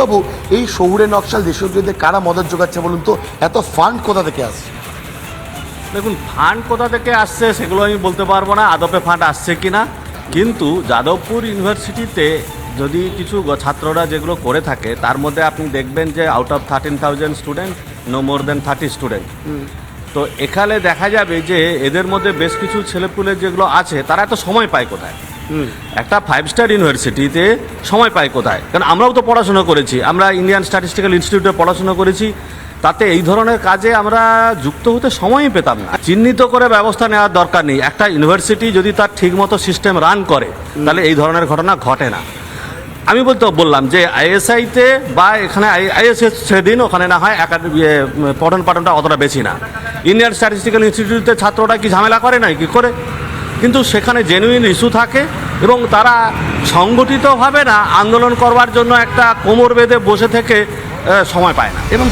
বাবু, এই শহুরে নকশাল দেশীয় কারা মদত যোগাচ্ছে বলুন তো? এত ফান্ড কোথা থেকে আসছে? দেখুন, ফান্ড কোথা থেকে আসছে সেগুলো আমি বলতে পারবো না, আদপে ফান্ড আসছে কি না। কিন্তু যাদবপুর ইউনিভার্সিটিতে যদি কিছু ছাত্ররা যেগুলো করে থাকে তার মধ্যে আপনি দেখবেন যে out of 13,000 student, no more than 30 student. তো এখানে দেখা যাবে যে এদের মধ্যে বেশ কিছু ছেলেপুলে যেগুলো আছে তারা এত সময় পায় কোথায়? একটা 5 স্টার ইউনিভার্সিটিতে সময় পায় কোথায়? কারণ আমরাও তো পড়াশোনা করেছি, আমরা ইন্ডিয়ান স্ট্যাটিস্টিক্যাল ইনস্টিটিউটে পড়াশোনা করেছি, তাতে এই ধরনের কাজে আমরা যুক্ত হতে সময়ই পেতাম না। চিহ্নিত করে ব্যবস্থা নেওয়ার দরকার নেই। একটা ইউনিভার্সিটি যদি তার ঠিকমতো সিস্টেম রান করে তাহলে এই ধরনের ঘটনা ঘটে না। আমি বললাম যে আইএসআইতে বা এখানে আইএসএস সেদিন ওখানে না হয় পঠন পাঠনটা অতটা বেশি না। ইন্ডিয়ান স্ট্যাটিস্টিক্যাল ইনস্টিটিউটে ছাত্ররা কি ঝামেলা করে না কি করে, কিন্তু সেখানে জেনুইন ইস্যু থাকে এবং তারা সংগঠিতভাবে না আন্দোলন করবার জন্য একটা কোমর বেঁধে বসে থেকে সময় পায় না। এবং